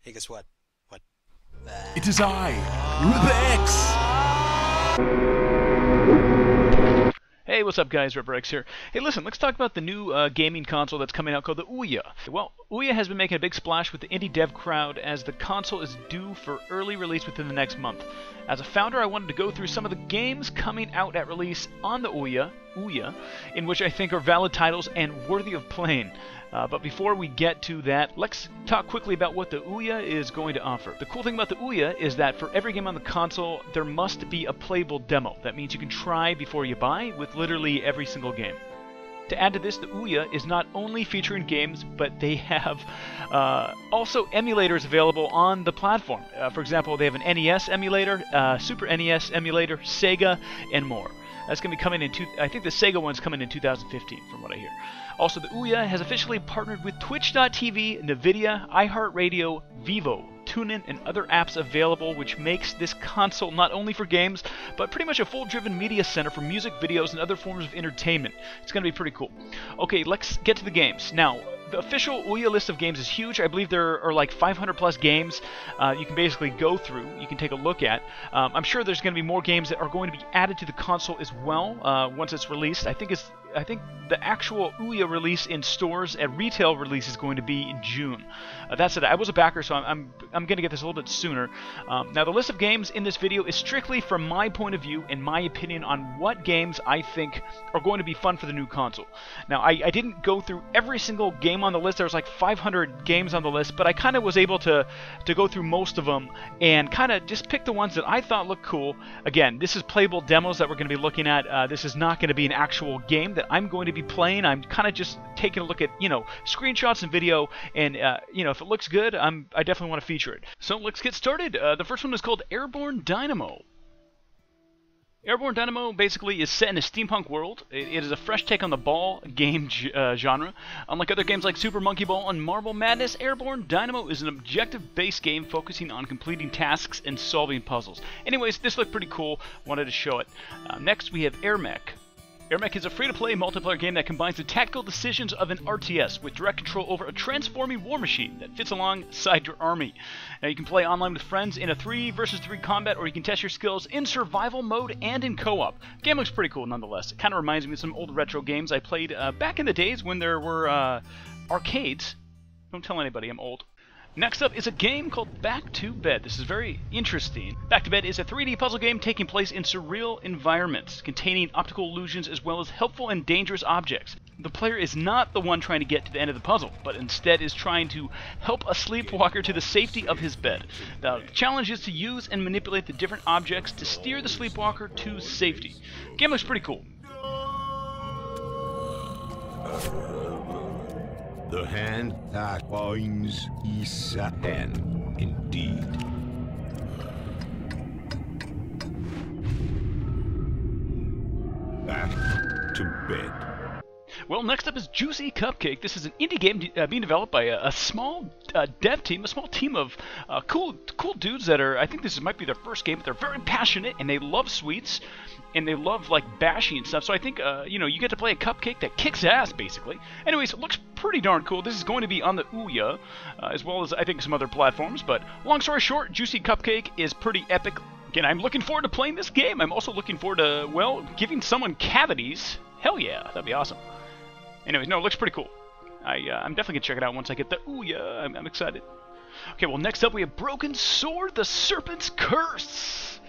Hey, guess what? What? It is I, Rebex! Hey, what's up guys, Rebex here. Hey listen, let's talk about the new gaming console that's coming out called the OUYA. Well, OUYA has been making a big splash with the indie dev crowd as the console is due for early release within the next month. As a founder, I wanted to go through some of the games coming out at release on the OUYA, in which I think are valid titles and worthy of playing. But before we get to that, let's talk quickly about what the OUYA is going to offer. The cool thing about the OUYA is that for every game on the console, there must be a playable demo. That means you can try before you buy with literally every single game. To add to this, the OUYA is not only featuring games, but they have also emulators available on the platform. For example, they have an NES emulator, Super NES emulator, Sega, and more. That's going to be coming in, I think the Sega one's coming in 2015, from what I hear. Also, the OUYA has officially partnered with Twitch.tv, NVIDIA, iHeartRadio, Vivo, TuneIn, and other apps available, which makes this console not only for games, but pretty much a full-driven media center for music, videos, and other forms of entertainment. It's going to be pretty cool. Okay, let's get to the games. Now, the official OUYA list of games is huge. I believe there are like 500 plus games you can basically go through, you can take a look at. I'm sure there's going to be more games that are going to be added to the console as well once it's released. I think the actual OUYA release in stores at retail release is going to be in June. That said, I was a backer, so I'm going to get this a little bit sooner. Now, the list of games in this video is strictly from my point of view and my opinion on what games I think are going to be fun for the new console. Now, I didn't go through every single game on the list. There was like 500 games on the list, but I kind of was able to go through most of them and kind of just pick the ones that I thought looked cool. Again, this is playable demos that we're going to be looking at. This is not going to be an actual game that I'm going to be playing. I'm kind of just taking a look at, screenshots and video, and, if it looks good, I definitely want to feature it. So let's get started. The first one is called Airborne Dynamo. Airborne Dynamo basically is set in a steampunk world. It is a fresh take on the ball game genre. Unlike other games like Super Monkey Ball and Marble Madness, Airborne Dynamo is an objective-based game focusing on completing tasks and solving puzzles. Anyways, this looked pretty cool. Wanted to show it. Next, we have AirMech. AirMech is a free-to-play multiplayer game that combines the tactical decisions of an RTS with direct control over a transforming war machine that fits alongside your army. Now, you can play online with friends in a 3 versus 3 combat, or you can test your skills in survival mode and in co-op. The game looks pretty cool nonetheless. It kind of reminds me of some old retro games I played back in the days when there were arcades. Don't tell anybody I'm old. Next up is a game called Back to Bed. This is very interesting. Back to Bed is a 3D puzzle game taking place in surreal environments, containing optical illusions as well as helpful and dangerous objects. The player is not the one trying to get to the end of the puzzle, but instead is trying to help a sleepwalker to the safety of his bed. The challenge is to use and manipulate the different objects to steer the sleepwalker to safety. The game looks pretty cool. The hand that binds is a hand, indeed. Back to bed. Well, next up is Juicy Cupcake. This is an indie game being developed by a small dev team, a small team of cool dudes that are, I think this might be their first game, but they're very passionate, and they love sweets, and they love, like, bashing and stuff. So I think, you get to play a cupcake that kicks ass, basically. Anyways, it looks pretty darn cool. This is going to be on the OUYA, as well as, I think, some other platforms. But long story short, Juicy Cupcake is pretty epic. Again, I'm looking forward to playing this game. I'm also looking forward to, well, giving someone cavities. Hell yeah, that'd be awesome. Anyways, no, it looks pretty cool. I'm definitely going to check it out once I get the OUYA. I'm excited. Okay, well, next up we have Broken Sword, The Serpent's Curse.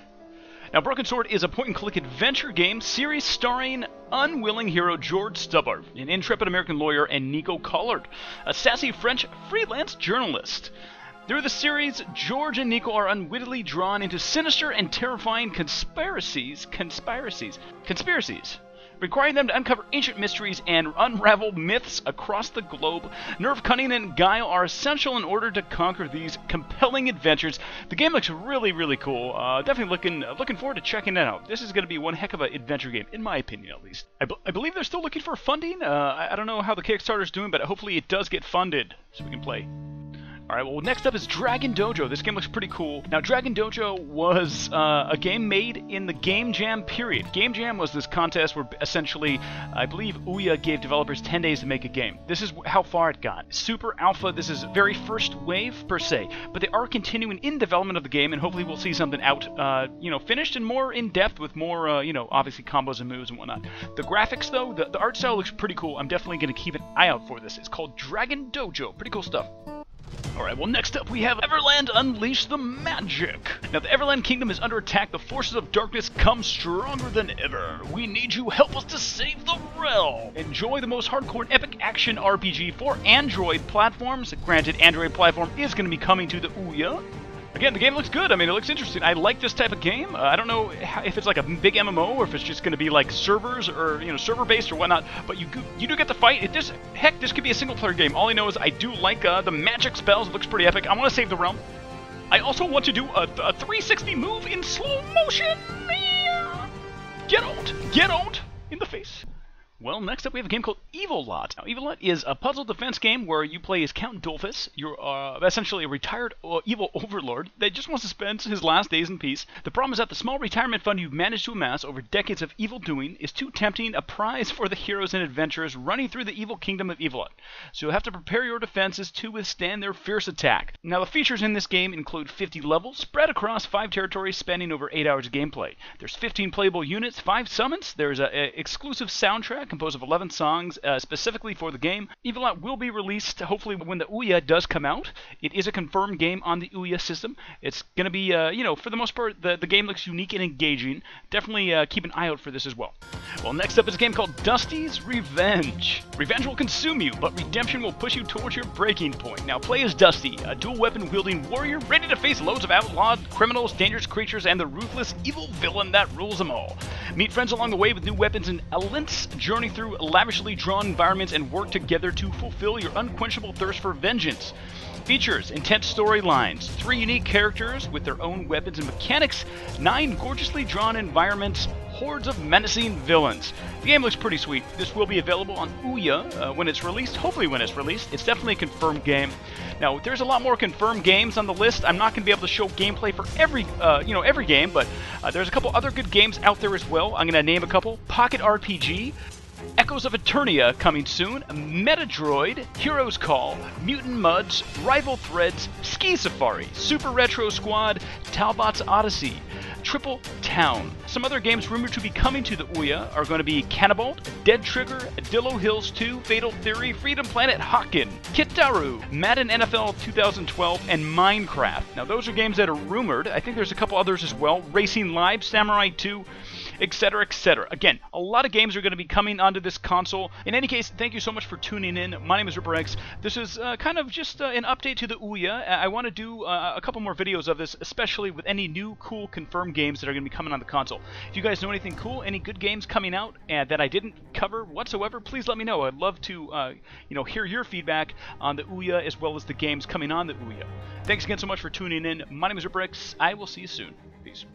Now, Broken Sword is a point-and-click adventure game series starring unwilling hero George Stubbart, an intrepid American lawyer, and Nico Collard, a sassy French freelance journalist. Through the series, George and Nico are unwittingly drawn into sinister and terrifying conspiracies, requiring them to uncover ancient mysteries and unravel myths across the globe. Nerve, cunning, and guile are essential in order to conquer these compelling adventures. The game looks really, really cool. Definitely looking forward to checking it out. This is going to be one heck of an adventure game, in my opinion, at least. I believe they're still looking for funding. I don't know how the Kickstarter's doing, but hopefully it does get funded so we can play. Alright, well, next up is Dragon Dojo. This game looks pretty cool. Now, Dragon Dojo was a game made in the Game Jam period. Game Jam was this contest where essentially, I believe OUYA gave developers 10 days to make a game. This is how far it got. Super Alpha, this is very first wave, per se. But they are continuing in development of the game, and hopefully we'll see something out, finished and more in-depth with more, obviously combos and moves and whatnot. The graphics, though, the art style looks pretty cool. I'm definitely going to keep an eye out for this. It's called Dragon Dojo. Pretty cool stuff. Alright, well next up we have Everland Unleash the Magic. Now the Everland Kingdom is under attack. The forces of darkness come stronger than ever. We need you. Help us to save the realm. Enjoy the most hardcore and epic action RPG for Android platforms. Granted, Android platform is going to be coming to the OUYA. Again, the game looks good. I mean, it looks interesting. I like this type of game. I don't know if it's like a big MMO or if it's just going to be like servers or, server-based or whatnot, but you do get to fight. Heck, this could be a single-player game. All I know is I do like the magic spells. It looks pretty epic. I want to save the realm. I also want to do a 360 move in slow motion. Get out in the face. Well, next up we have a game called Evil Lot. Now, Evil Lot is a puzzle defense game where you play as Count Dolphus. You're essentially a retired evil overlord that just wants to spend his last days in peace. The problem is that the small retirement fund you've managed to amass over decades of evil doing is too tempting a prize for the heroes and adventurers running through the evil kingdom of Evil Lot. So you'll have to prepare your defenses to withstand their fierce attack. Now, the features in this game include 50 levels spread across 5 territories spanning over 8 hours of gameplay. There's 15 playable units, 5 summons. There's an exclusive soundtrack composed of 11 songs specifically for the game. Evil Lot will be released hopefully when the OUYA does come out. It is a confirmed game on the OUYA system. It's going to be, for the most part, the game looks unique and engaging. Definitely keep an eye out for this as well. Well, next up is a game called Dusty's Revenge. Revenge will consume you, but redemption will push you towards your breaking point. Now, play as Dusty, a dual-weapon-wielding warrior ready to face loads of outlawed criminals, dangerous creatures, and the ruthless evil villain that rules them all. Meet friends along the way with new weapons and elements, journey through lavishly drawn environments, and work together to fulfill your unquenchable thirst for vengeance. Features intense storylines, 3 unique characters with their own weapons and mechanics, 9 gorgeously drawn environments, hordes of menacing villains. The game looks pretty sweet. This will be available on OUYA when it's released. Hopefully when it's released. It's definitely a confirmed game. Now, there's a lot more confirmed games on the list. I'm not going to be able to show gameplay for every game, but there's a couple other good games out there as well. I'm going to name a couple. Pocket RPG, Echoes of Eternia coming soon, Metadroid, Heroes Call, Mutant Muds, Rival Threads, Ski Safari, Super Retro Squad, Talbot's Odyssey, Triple Town. Some other games rumored to be coming to the OUYA are going to be Cannibalt, Dead Trigger, Dillo Hills 2, Fatal Theory, Freedom Planet Hokken, Kitaru, Madden NFL 2012, and Minecraft. Now those are games that are rumored. I think there's a couple others as well. Racing Live, Samurai 2, etc., etc. Again, a lot of games are going to be coming onto this console. In any case, thank you so much for tuning in. My name is RipperX. This is kind of just an update to the OUYA. I want to do a couple more videos of this, especially with any new cool confirmed games that are going to be coming on the console. If you guys know anything cool, any good games coming out that I didn't cover whatsoever, please let me know. I'd love to hear your feedback on the OUYA as well as the games coming on the OUYA. Thanks again so much for tuning in. My name is RipperX. I will see you soon. Peace.